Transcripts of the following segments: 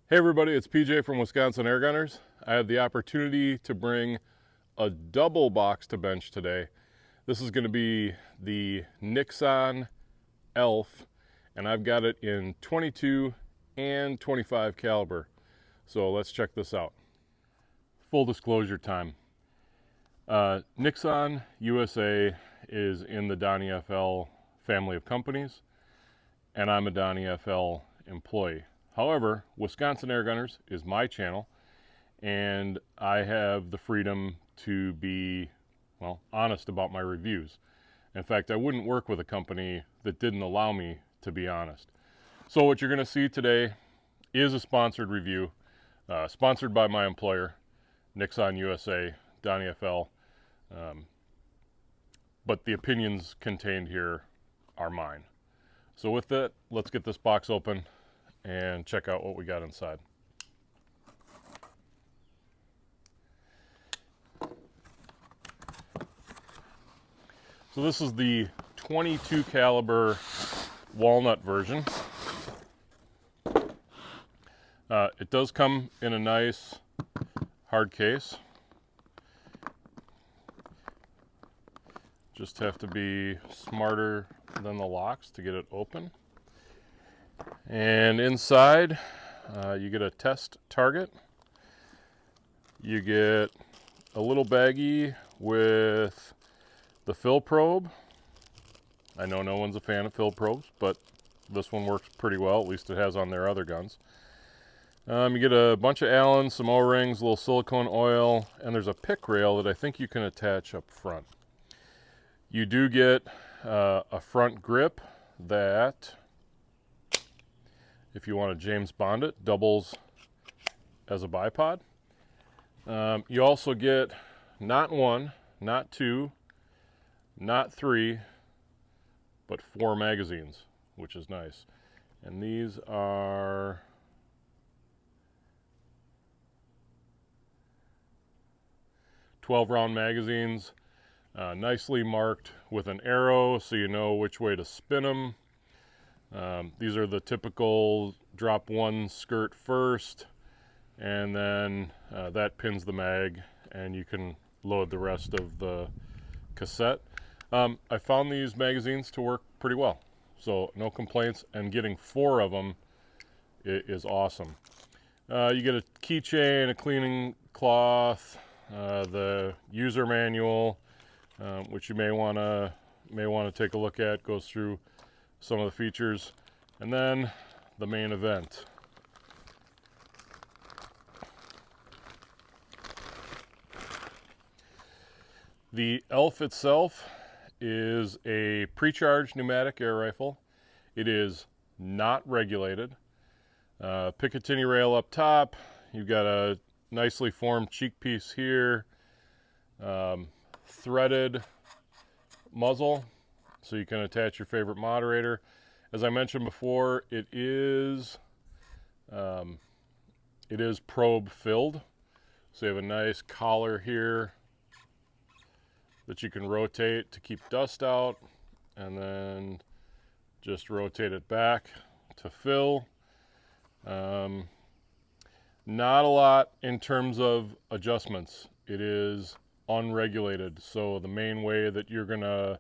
Hey everybody, it's PJ from Wisconsin Airgunners. I have the opportunity to bring a double box to bench today. This is going to be the Niksan Elf, and I've got it in 22 and 25 caliber. So let's check this out. Full disclosure time. Niksan USA is in the Donnie FL family of companies, and I'm a Donnie FL employee. However, Wisconsin Airgunners is my channel, and I have the freedom to be, well, honest about my reviews. In fact, I wouldn't work with a company that didn't allow me to be honest. So what you're going to see today is a sponsored review, sponsored by my employer, Niksan USA, Donnie FL. But the opinions contained here are mine. So with that, let's get this box open and check out what we got inside. So this is the 22 caliber walnut version. It does come in a nice hard case. Just have to be smarter than the locks to get it open. And inside, you get a test target. You get a little baggie with the fill probe. I know no one's a fan of fill probes, but this one works pretty well, at least it has on their other guns. You get a bunch of Allen, some O-rings, a little silicone oil, and there's a pick rail that I think you can attach up front. You do get a front grip that, if you want to James Bond it, doubles as a bipod. You also get not one, not two, not three, but 4 magazines, which is nice. And these are 12-round magazines, nicely marked with an arrow so you know which way to spin them. These are the typical drop one skirt first, and then that pins the mag, and you can load the rest of the cassette. I found these magazines to work pretty well, so no complaints, and getting 4 of them is awesome. You get a keychain, a cleaning cloth, the user manual, which you may want to take a look at, goes through some of the features, and then the main event. The Elf itself is a pre-charged pneumatic air rifle. It is not regulated. Picatinny rail up top. You've got a nicely formed cheek piece here. Threaded muzzle, so you can attach your favorite moderator. As I mentioned before, it is probe filled, so you have a nice collar here that you can rotate to keep dust out, and then just rotate it back to fill. Not a lot in terms of adjustments. It is unregulated, so the main way that you're gonna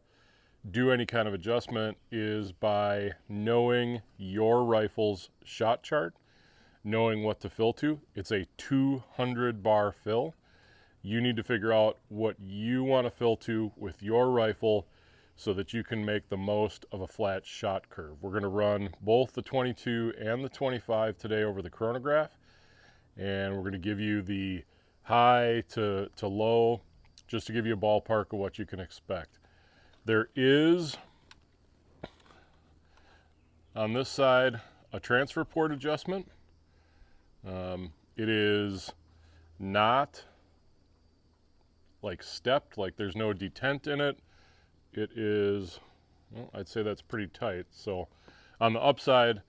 do any kind of adjustment is by knowing your rifle's shot chart, knowing what to fill to. It's a 200 bar fill. You need to figure out what you want to fill to with your rifle so that you can make the most of a flat shot curve. We're going to run both the 22 and the 25 today over the chronograph, and we're going to give you the high to low just to give you a ballpark of what you can expect. There is, on this side, a transfer port adjustment. It is not like stepped, like there's no detent in it. It is, well, I'd say that's pretty tight. So on the upside,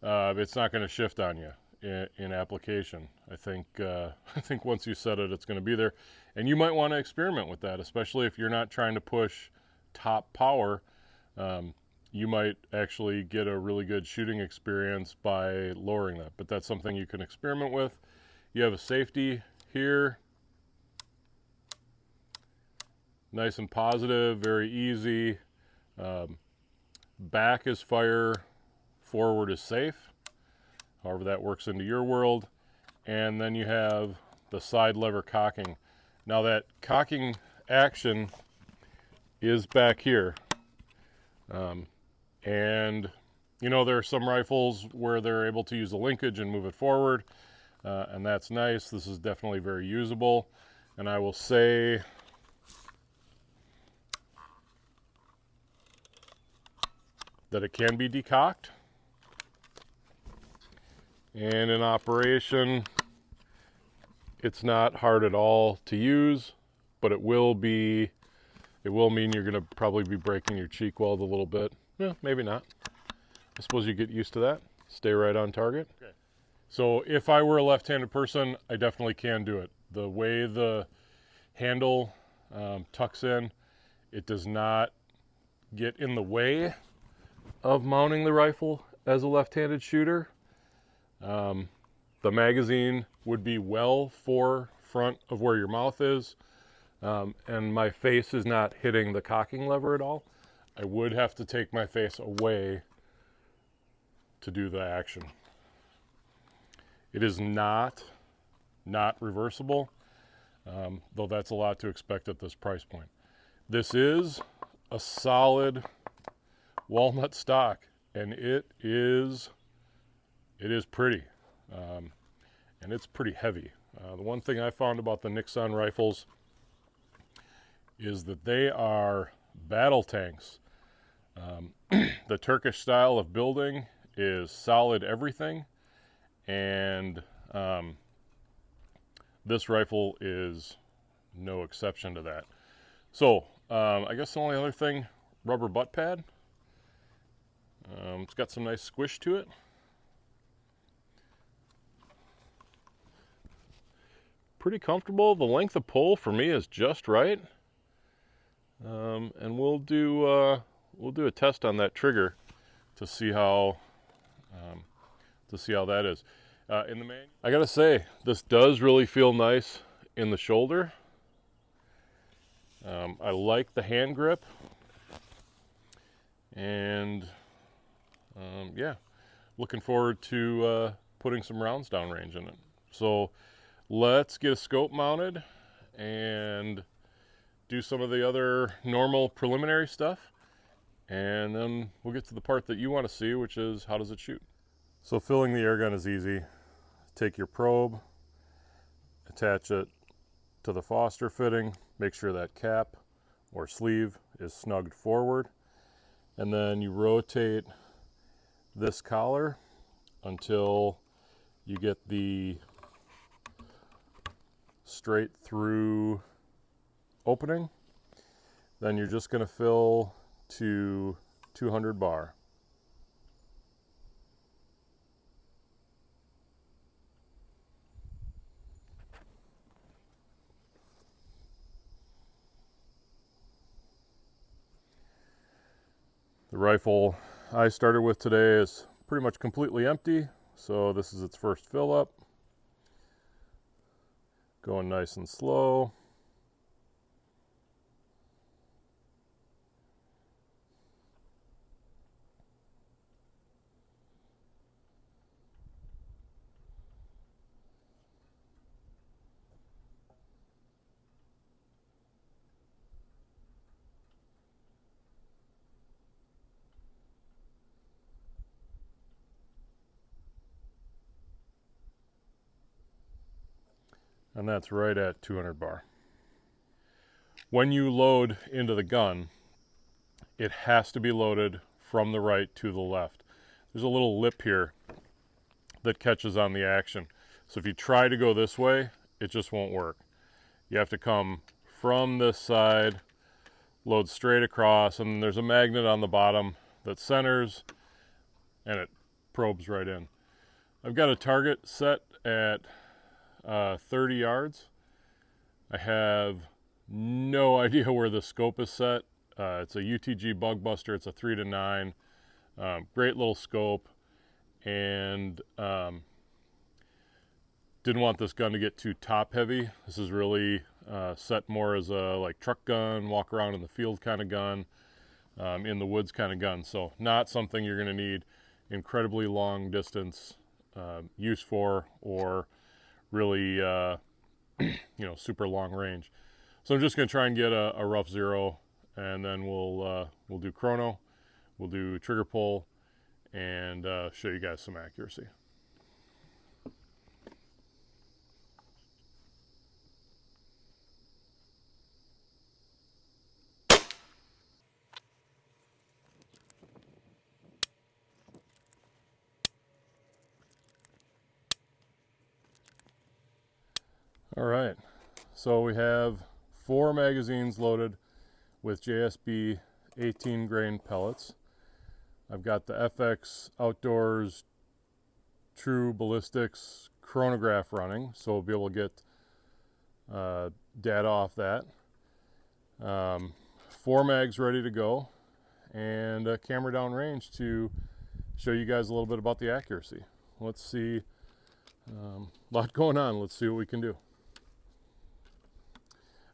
it's not going to shift on you in application. I think once you set it, it's going to be there. And you might want to experiment with that, especially if you're not trying to push top power. you might actually get a really good shooting experience by lowering that. But that's something you can experiment with. You have a safety here. Nice and positive, very easy. Back is fire, forward is safe. However that works into your world. And then you have the side lever cocking. Now that cocking action is back here. And you know, there are some rifles where they're able to use a linkage and move it forward. And that's nice. This is definitely very usable. And I will say, that it can be decocked. And in operation, it's not hard at all to use, but it will mean you're gonna probably be breaking your cheek weld a little bit. Yeah, maybe not. I suppose you get used to that. Stay right on target. Okay. So if I were a left-handed person, I definitely can do it. The way the handle tucks in, it does not get in the way of mounting the rifle as a left-handed shooter. The magazine would be well forefront of where your mouth is, and my face is not hitting the cocking lever at all. I would have to take my face away to do the action. It is not reversible, though that's a lot to expect at this price point. This is a solid walnut stock, and it is pretty, and it's pretty heavy. The one thing I found about the Niksan rifles is that they are battle tanks. The Turkish style of building is solid everything, and this rifle is no exception to that. So I guess the only other thing, rubber butt pad. It's got some nice squish to it. Pretty comfortable. The length of pull for me is just right. And we'll do a test on that trigger to see how that is. In the manual, I gotta say, this does really feel nice in the shoulder. I like the hand grip, and yeah, looking forward to putting some rounds downrange in it. So let's get a scope mounted and do some of the other normal preliminary stuff, and then we'll get to the part that you want to see, which is how does it shoot. So filling the air gun is easy. Take your probe, attach it to the Foster fitting, make sure that cap or sleeve is snugged forward, and then you rotate this collar until you get the straight through opening. Then you're just going to fill to 200 bar. The rifle I started with today is pretty much completely empty, so this is its first fill up. Going nice and slow. And that's right at 200 bar. When you load into the gun, it has to be loaded from the right to the left. There's a little lip here that catches on the action. So if you try to go this way, it just won't work. You have to come from this side, load straight across, and there's a magnet on the bottom that centers, and it probes right in. I've got a target set at 30 yards. I have no idea where the scope is set. It's a UTG BugBuster. It's a 3-9. Great little scope, and didn't want this gun to get too top heavy. This is really set more as a like truck gun, walk around in the field kind of gun, in the woods kind of gun. So not something you're going to need incredibly long distance use for, or really super long range. So I'm just going to try and get a rough zero, and then we'll do chrono, we'll do trigger pull, and show you guys some accuracy. All right, so we have 4 magazines loaded with JSB 18 grain pellets. I've got the FX Outdoors True Ballistics chronograph running, so we'll be able to get data off that. 4 mags ready to go, and a camera downrange to show you guys a little bit about the accuracy. Let's see, a lot going on. Let's see what we can do.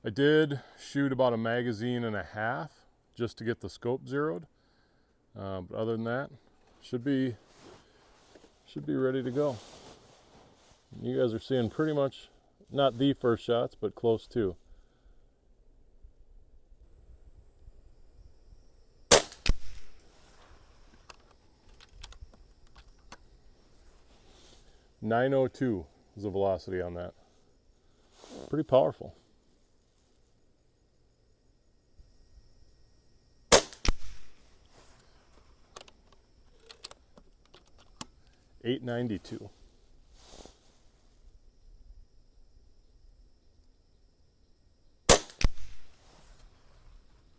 I did shoot about a magazine and a half just to get the scope zeroed, but other than that, should be ready to go. You guys are seeing pretty much not the first shots, but close to. .902 is the velocity on that. Pretty powerful. .892.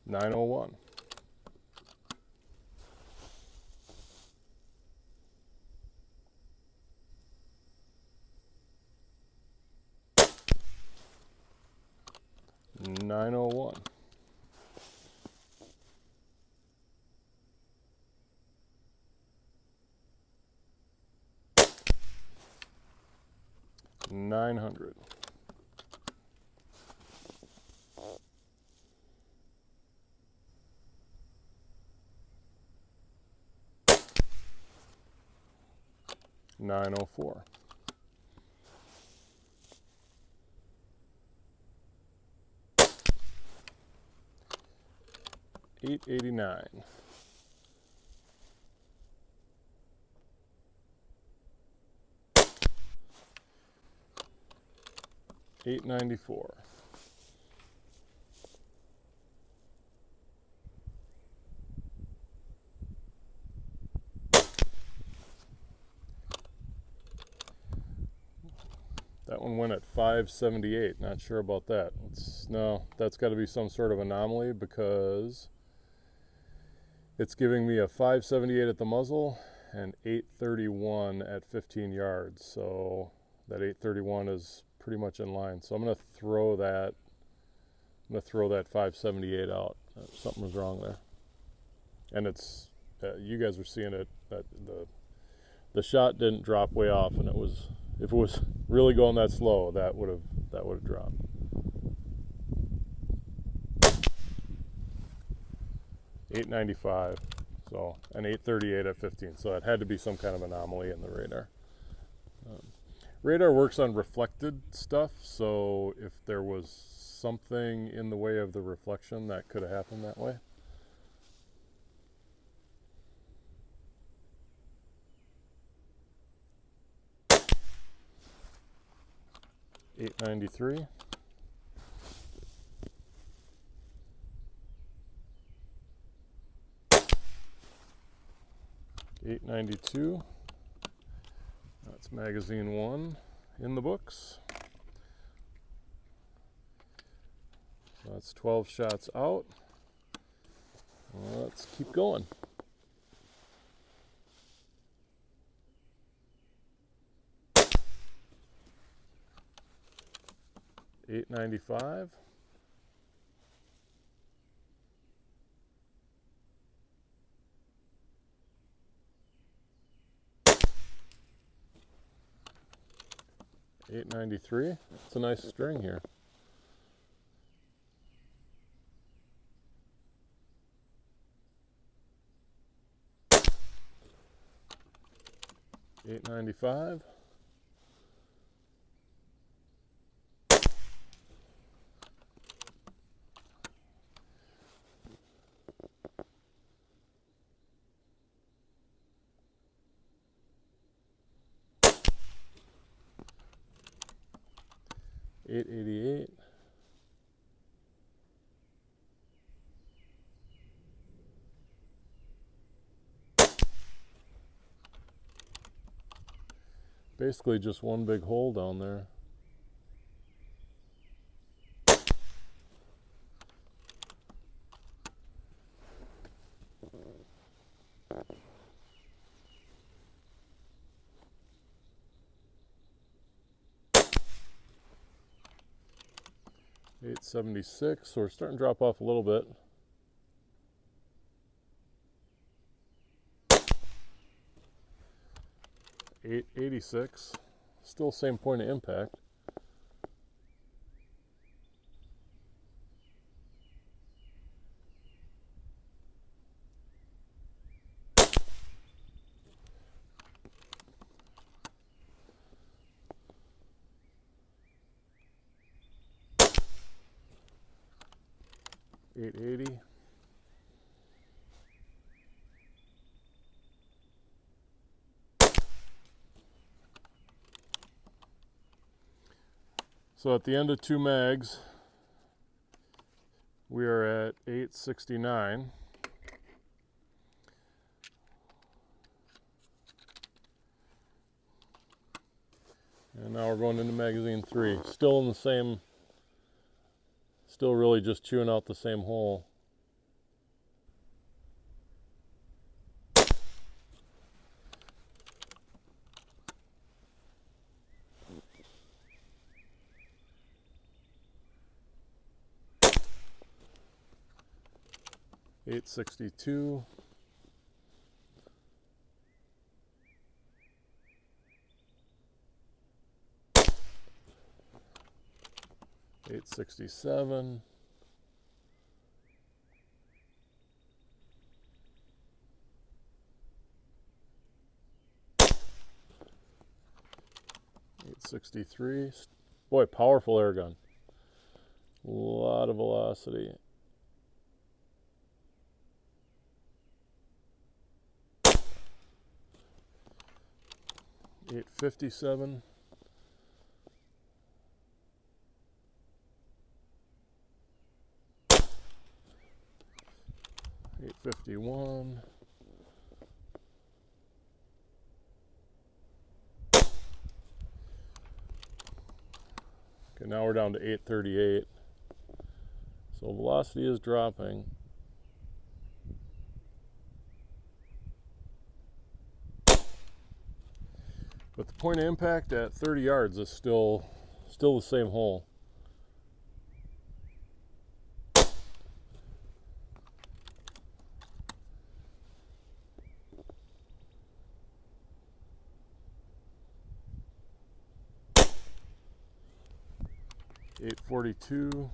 .901. .901. .900. .904. .889. .894. That one went at 578. Not sure about that. No, that's got to be some sort of anomaly, because it's giving me a 578 at the muzzle and 831 at 15 yards. So that 831 is pretty much in line. So I'm going to throw that. I'm going to throw that 578 out. Something was wrong there. And it's you guys are seeing it. That the shot didn't drop way off, and it was, if it was really going that slow, that would have dropped. .895, so an 838 at 15. So it had to be some kind of anomaly in the radar. Radar works on reflected stuff, so if there was something in the way of the reflection, that could have happened that way. .893. .892. That's magazine 1 in the books. So that's 12 shots out. Let's keep going. .895. 893. It's a nice string here. $8.95. $8.88. Basically just one big hole down there. $8.76, so we're starting to drop off a little bit. $8.86, still same point of impact. $8.80. So at the end of 2 mags, we are at $8.69. And now we're going into magazine 3. Still in the same, still really just chewing out the same hole. $8.62. $8.67. $8.63. Boy, powerful air gun. A lot of velocity. $8.57. $8.51. Okay, now we're down to $8.38. So velocity is dropping. But the point of impact at 30 yards is still the same hole. $8.42.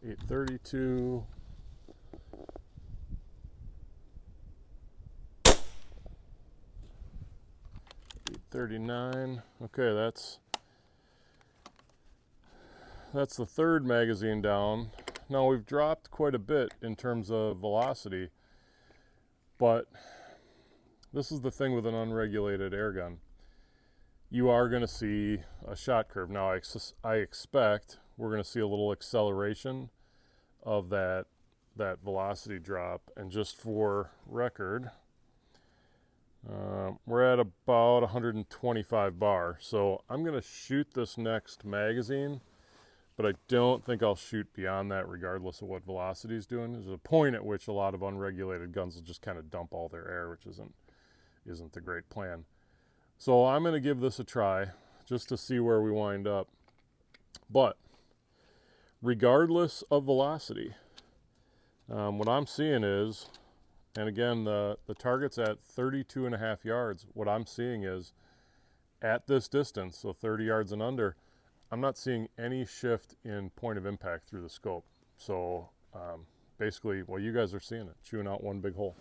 $8.32. $8.39. Okay, that's the third magazine down. Now we've dropped quite a bit in terms of velocity, but this is the thing with an unregulated air gun. You are going to see a shot curve. Now I expect we're going to see a little acceleration of that velocity drop. And just for record, we're at about 125 bar. So I'm going to shoot this next magazine, but I don't think I'll shoot beyond that regardless of what velocity is doing. There's a point at which a lot of unregulated guns will just kind of dump all their air, which isn't the great plan. So I'm going to give this a try just to see where we wind up. But regardless of velocity, what I'm seeing is And again, the target's at 32.5 yards. What I'm seeing is at this distance, so 30 yards and under, I'm not seeing any shift in point of impact through the scope. So basically, well, you guys are seeing it, chewing out one big hole.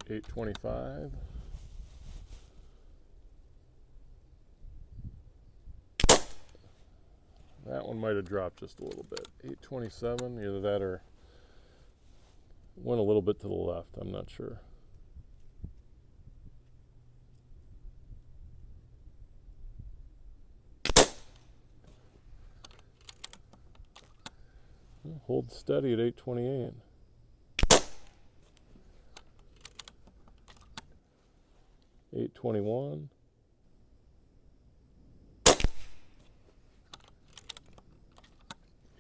.825. That one might have dropped just a little bit. .827, either that or went a little bit to the left, I'm not sure. Hold steady at .828. .821.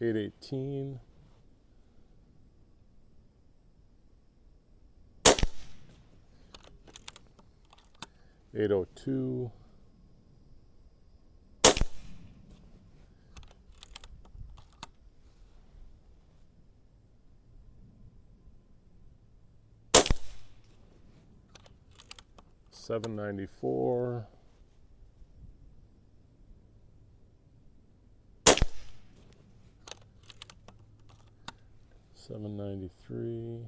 .818. .802. .794. .793.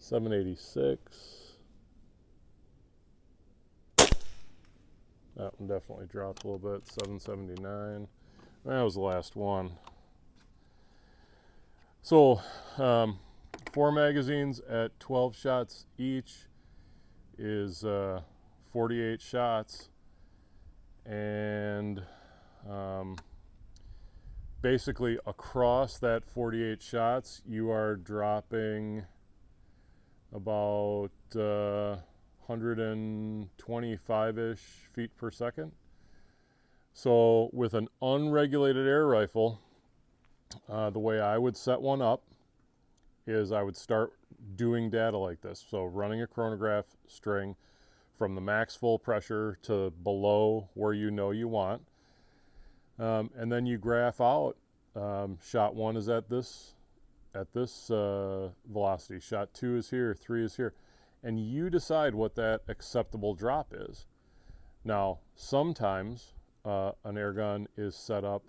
.786. That one definitely dropped a little bit. .779. That was the last one. So 4 magazines at 12 shots each is 48 shots, and basically across that 48 shots you are dropping about 125-ish feet per second. So with an unregulated air rifle, the way I would set one up is I would start doing data like this. So running a chronograph string from the max full pressure to below where you know you want. And then you graph out, shot 1 is at this velocity, shot 2 is here, 3 is here, and you decide what that acceptable drop is. Now, sometimes an air gun is set up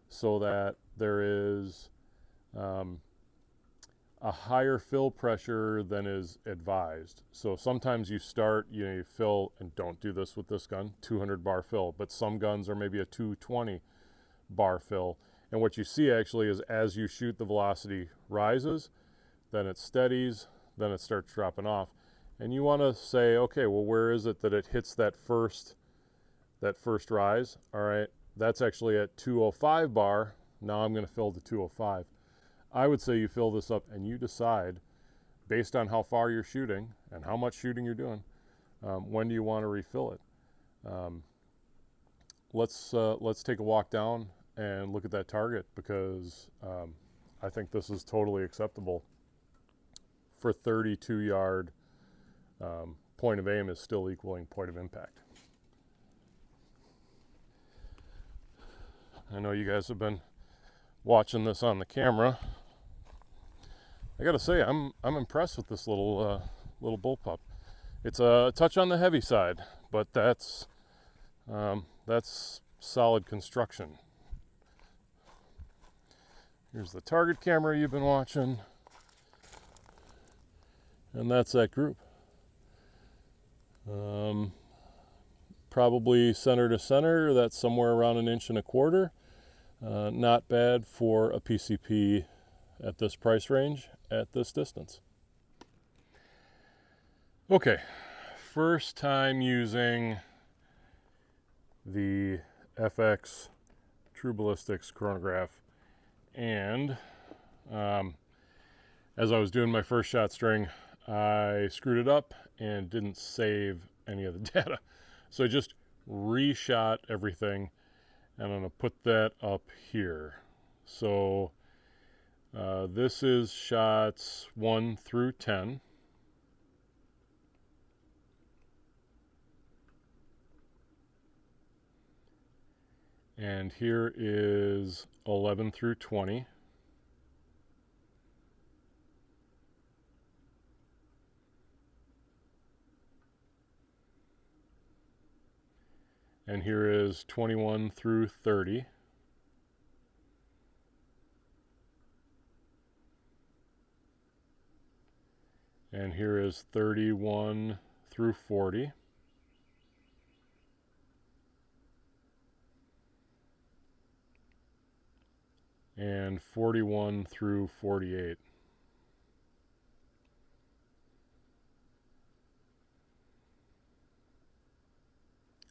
so that there is a higher fill pressure than is advised. So sometimes you start, you fill, and don't do this with this gun, 200 bar fill, but some guns are maybe a 220 bar fill. And what you see actually is as you shoot, the velocity rises, then it steadies, then it starts dropping off. And you want to say, okay, well, where is it that it hits that first rise? All right, that's actually at 205 bar. Now I'm going to fill to 205. I would say you fill this up and you decide, based on how far you're shooting and how much shooting you're doing, when do you want to refill it. Let's take a walk down and look at that target, because I think this is totally acceptable. For 32 yard, point of aim is still equaling point of impact. I know you guys have been watching this on the camera. I gotta say, I'm impressed with this little bullpup. It's a touch on the heavy side, but that's solid construction. Here's the target camera you've been watching, and that's that group. Probably center to center, that's somewhere around 1.25 inches. Not bad for a PCP at this price range, at this distance. Okay, first time using the FX True Ballistics chronograph, and as I was doing my first shot string, I screwed it up and didn't save any of the data. So I just reshot everything, and I'm going to put that up here. So this is shots 1 through 10. And here is 11 through 20. And here is 21 through 30. And here is 31 through 40. And 41 through 48.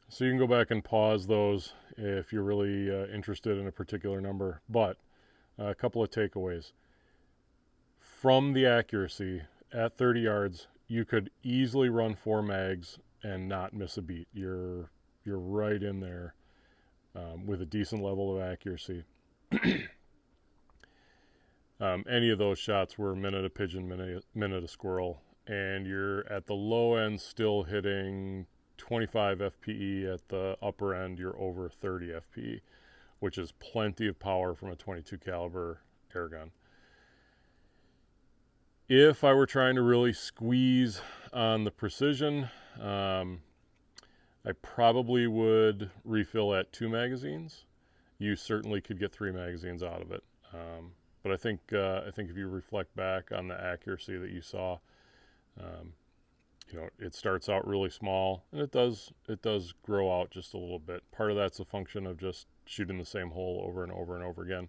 So you can go back and pause those if you're really interested in a particular number. But a couple of takeaways. From the accuracy, at 30 yards, you could easily run 4 mags and not miss a beat. You're right in there with a decent level of accuracy. Any of those shots were minute a pigeon, minute a squirrel, and you're at the low end still hitting 25 FPE. At the upper end, you're over 30 FPE, which is plenty of power from a 22 caliber air gun. If I were trying to really squeeze on the precision, I probably would refill at 2 magazines. You certainly could get 3 magazines out of it. But I think if you reflect back on the accuracy that you saw, it starts out really small, and it does grow out just a little bit. Part of that's a function of just shooting the same hole over and over and over again.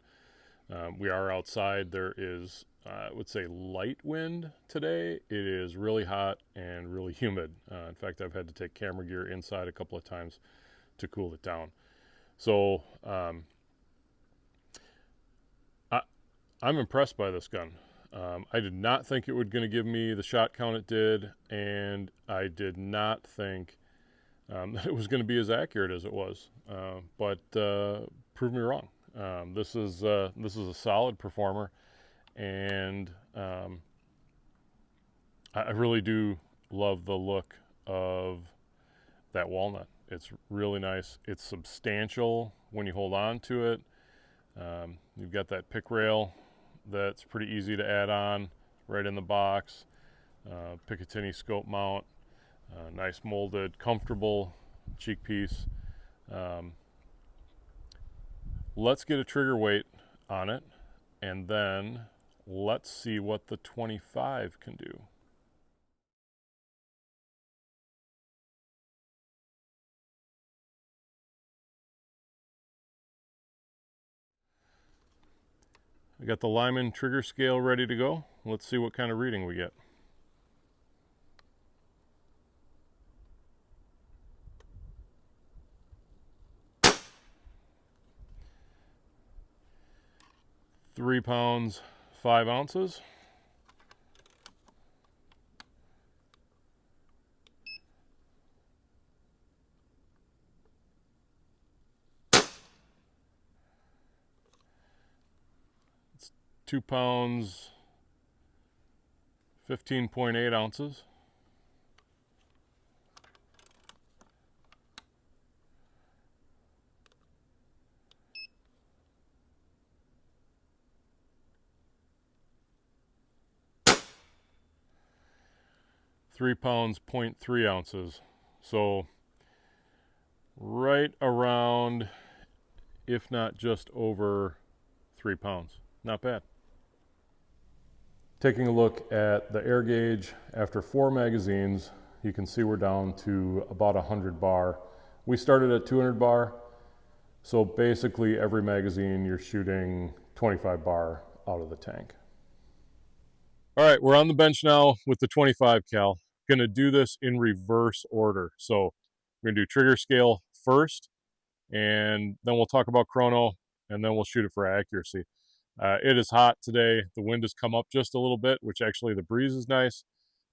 We are outside. There is, I would say, light wind today. It is really hot and really humid. In fact, I've had to take camera gear inside a couple of times to cool it down. So I'm impressed by this gun. I did not think it was going to give me the shot count it did, and I did not think that it was going to be as accurate as it was. But prove me wrong. This is a solid performer, and I really do love the look of that walnut. It's really nice. It's substantial when you hold on to it. You've got that pick rail that's pretty easy to add on right in the box. Picatinny scope mount, nice molded, comfortable cheek piece. Let's get a trigger weight on it, and then let's see what the 25 can do. I got the Lyman trigger scale ready to go. Let's see what kind of reading we get. £3, 5 ounces. It's 2 pounds, 15.8 ounces. £3, 0.3 ounces. So right around, if not just over 3 pounds. Not bad. Taking a look at the air gauge after 4 magazines, you can see we're down to about 100 bar. We started at 200 bar, so basically every magazine you're shooting 25 bar out of the tank. All right, we're on the bench now with the 25 cal. Gonna do this in reverse order. So we're gonna do trigger scale first, and then we'll talk about chrono, and then we'll shoot it for accuracy. It is hot today. The wind has come up just a little bit, which actually the breeze is nice.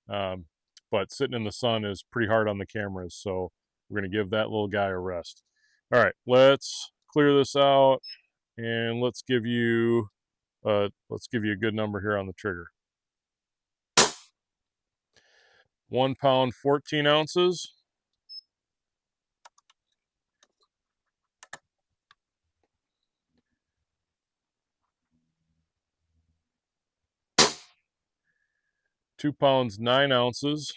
But sitting in the sun is pretty hard on the cameras, so we're gonna give that little guy a rest. All right, let's clear this out and let's give you a good number here on the trigger. 1 pound, 14 ounces. Two pounds, 9 ounces.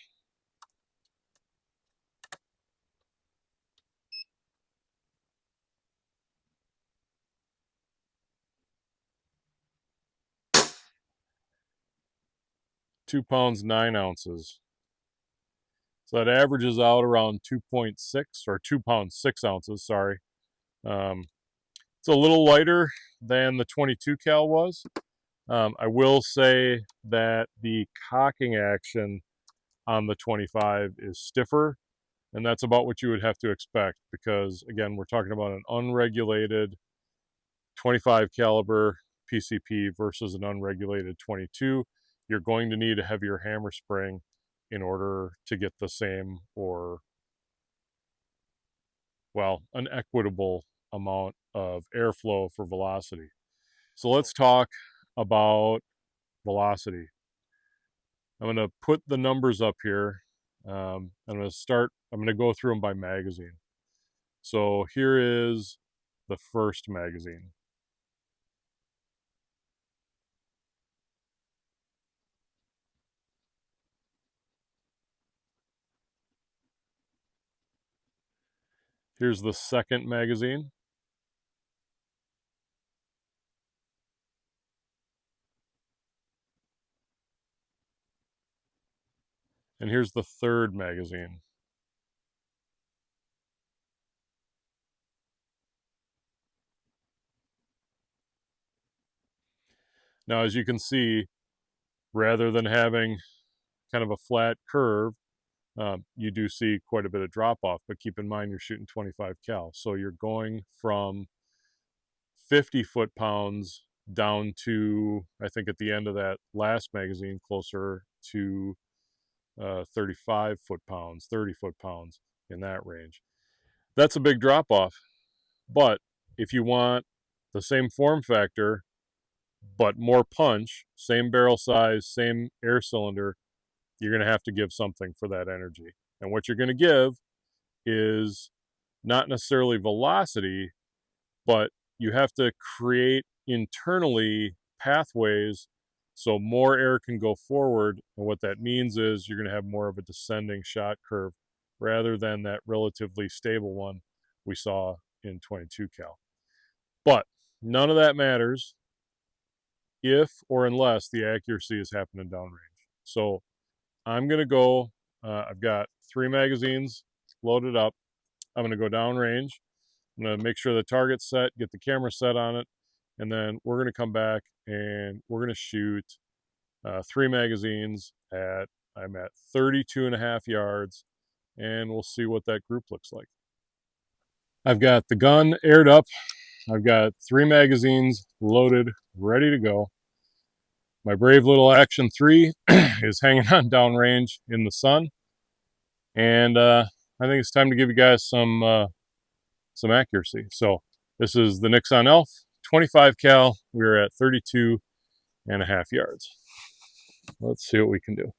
Two pounds, 9 ounces. So that averages out around 2.6 or 2 pounds, 6 ounces, sorry. It's a little lighter than the 22 cal was. I will say that the cocking action on the 25 is stiffer, and that's about what you would have to expect because, again, we're talking about an unregulated 25 caliber PCP versus an unregulated 22. You're going to need a heavier hammer spring in order to get the same, or, well, an equitable amount of airflow for velocity. So let's talk about velocity. I'm going to put the numbers up here. I'm going to go through them by magazine. So here is the first magazine. Here's the second magazine. And here's the third magazine. Now, as you can see, rather than having kind of a flat curve, you do see quite a bit of drop off, but keep in mind you're shooting 25 cal. So you're going from 50 foot-pounds down to, I think at the end of that last magazine, closer to 35 foot-pounds, 30 foot-pounds, in that range. That's a big drop off. But if you want the same form factor, but more punch, same barrel size, same air cylinder, you're going to have to give something for that energy. And what you're going to give is not necessarily velocity, but you have to create internally pathways so more air can go forward. And what that means is you're going to have more of a descending shot curve rather than that relatively stable one we saw in 22 cal. But none of that matters if or unless the accuracy is happening downrange. So I'm going to go, I've got 3 magazines loaded up. I'm going to go downrange. I'm going to make sure the target's set, get the camera set on it, and then we're going to come back and we're going to shoot 3 magazines I'm at 32.5 yards, and we'll see what that group looks like. I've got the gun aired up. I've got 3 magazines loaded, ready to go. My brave little Action 3 is hanging on downrange in the sun, and I think it's time to give you guys some accuracy. So this is the Niksan Elf, 25 cal. We're at 32.5 yards. Let's see what we can do.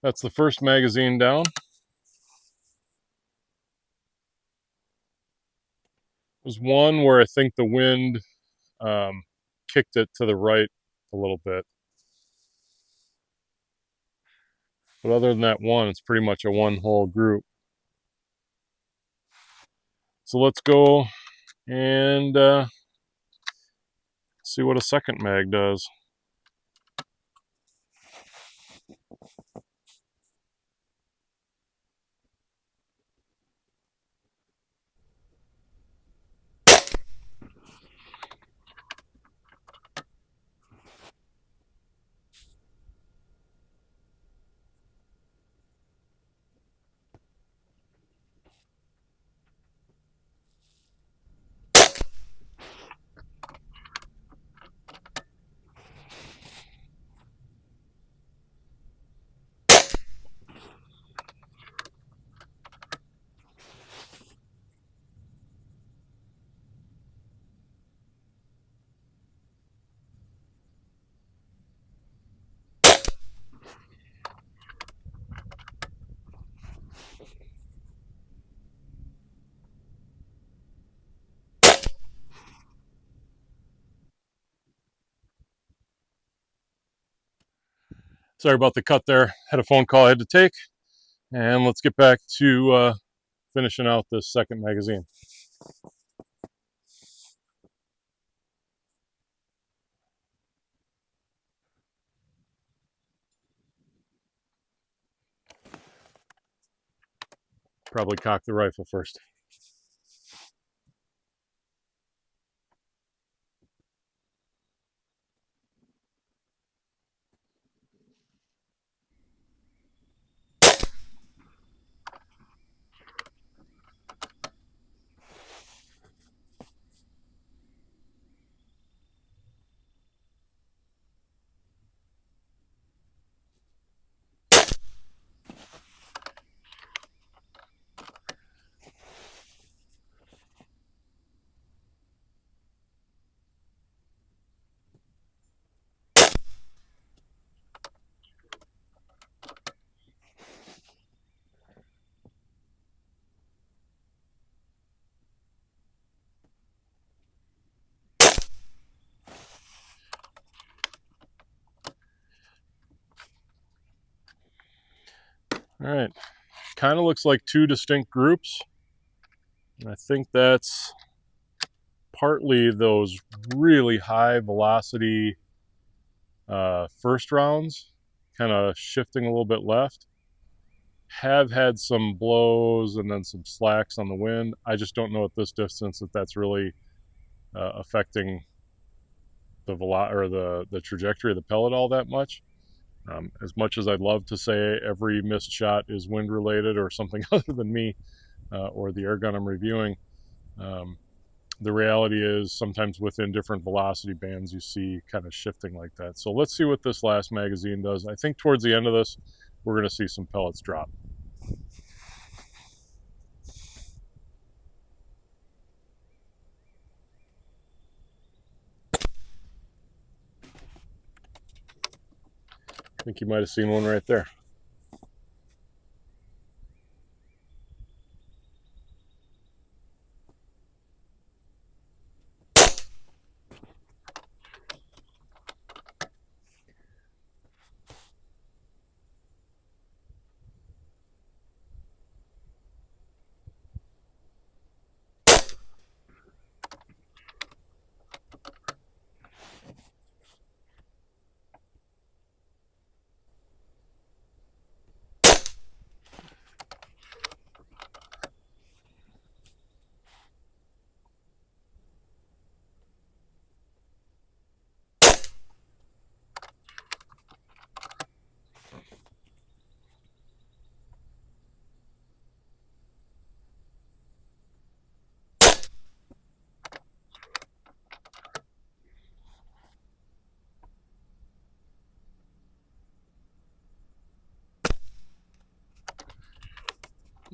That's the first magazine down. There's one where I think the wind kicked it to the right a little bit. But other than that one, it's pretty much a one whole group. So let's go and see what a second mag does. Sorry about the cut there. Had a phone call I had to take. And let's get back to finishing out this second magazine. Probably cock the rifle first. All right, kind of looks like two distinct groups. And I think that's partly those really high velocity first rounds, kind of shifting a little bit left. Have had some blows and then some slacks on the wind. I just don't know at this distance if that's really affecting the the trajectory of the pellet all that much. As much as I'd love to say every missed shot is wind related or something other than me or the air gun I'm reviewing, the reality is sometimes within different velocity bands you see kind of shifting like that. So let's see what this last magazine does. I think towards the end of this we're going to see some pellets drop. I think you might have seen one right there.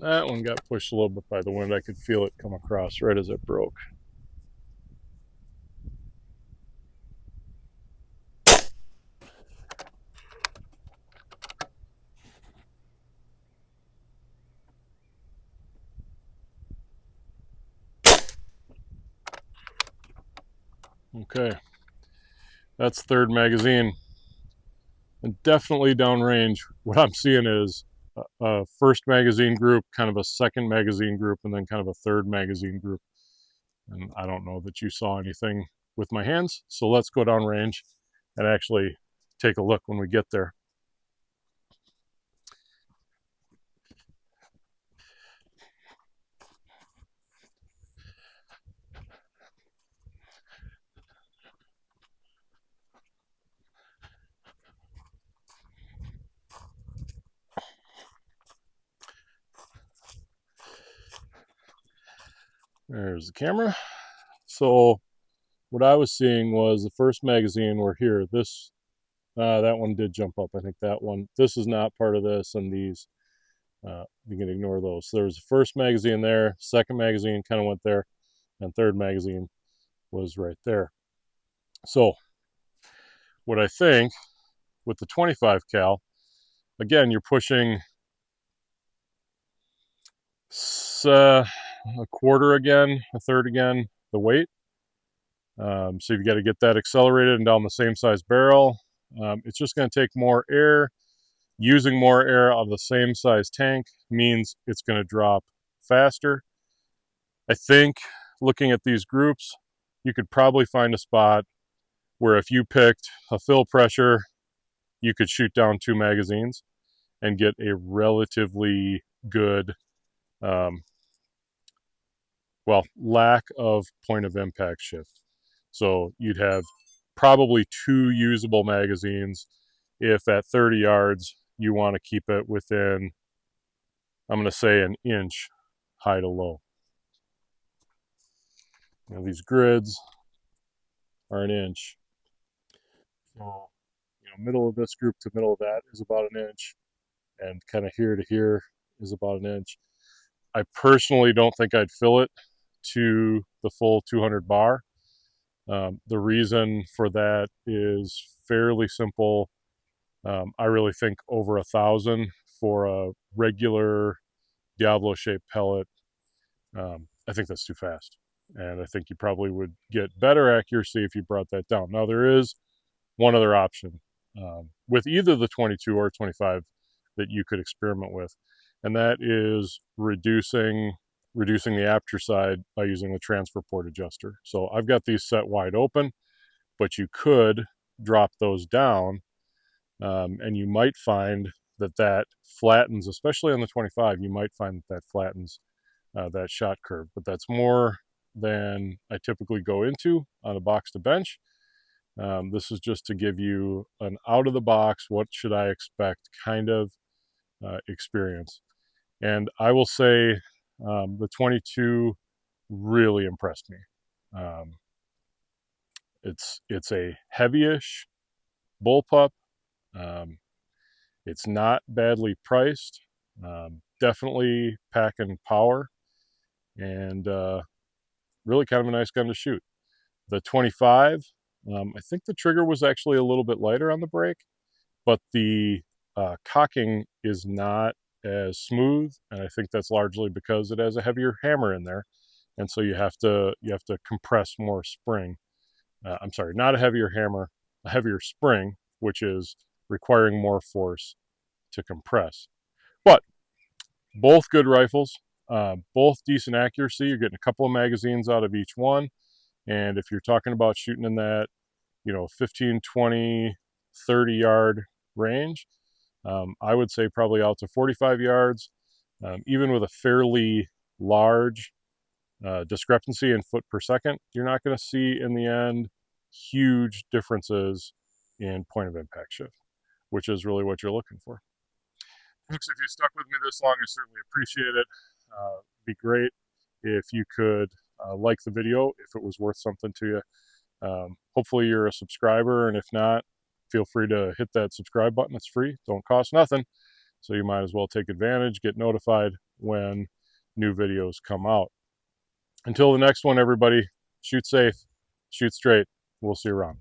That one got pushed a little bit by the wind. I could feel it come across right as it broke. Okay, that's third magazine. And definitely downrange, what I'm seeing is a first magazine group, kind of a second magazine group, and then kind of a third magazine group. And I don't know that you saw anything with my hands, so let's go downrange and actually take a look when we get there. There's the camera. So what I was seeing was the first magazine were here. This that one did jump up. I think that one. This is not part of this, and these you can ignore those. So there's the first magazine there, second magazine kind of went there, and third magazine was right there. So what I think with the 25 cal, again, you're pushing a quarter again, a third again, the weight. So you've got to get that accelerated and down the same size barrel. It's just going to take more air. Using more air out of the same size tank means it's going to drop faster. I think looking at these groups, you could probably find a spot where if you picked a fill pressure, you could shoot down 2 magazines and get a relatively good, lack of point of impact shift. So you'd have probably 2 usable magazines if at 30 yards you want to keep it within, I'm going to say, an inch high to low. Now these grids are an inch. So, middle of this group to middle of that is about an inch, and kind of here to here is about an inch. I personally don't think I'd fill it to the full 200 bar. The reason for that is fairly simple. I really think over 1,000 for a regular Diablo-shaped pellet, I think that's too fast. And I think you probably would get better accuracy if you brought that down. Now, there is one other option with either the 22 or 25 that you could experiment with, and that is reducing the aperture side by using the transfer port adjuster. So I've got these set wide open, but you could drop those down, and you might find that flattens, especially on the 25, you might find that flattens that shot curve. But that's more than I typically go into on a box to bench. This is just to give you an out of the box, what should I expect kind of experience. And I will say the 22 really impressed me. It's a heavyish bullpup. It's not badly priced. Definitely packing power, and really kind of a nice gun to shoot. The 25, I think the trigger was actually a little bit lighter on the brake, but the cocking is not as smooth, and I think that's largely because it has a heavier hammer in there, and so you have to compress more spring. I'm sorry, not a heavier hammer, a heavier spring, which is requiring more force to compress. But both good rifles, both decent accuracy. You're getting a couple of magazines out of each one, and if you're talking about shooting in that 15, 20, 30 yard range, I would say probably out to 45 yards. Even with a fairly large discrepancy in foot per second, you're not going to see in the end huge differences in point of impact shift, which is really what you're looking for. Folks, if you stuck with me this long, I certainly appreciate it. It'd be great if you could like the video, if it was worth something to you. Hopefully you're a subscriber, and if not, feel free to hit that subscribe button. It's free, don't cost nothing, so you might as well take advantage, get notified when new videos come out. Until the next one, everybody, shoot safe, shoot straight. We'll see you around.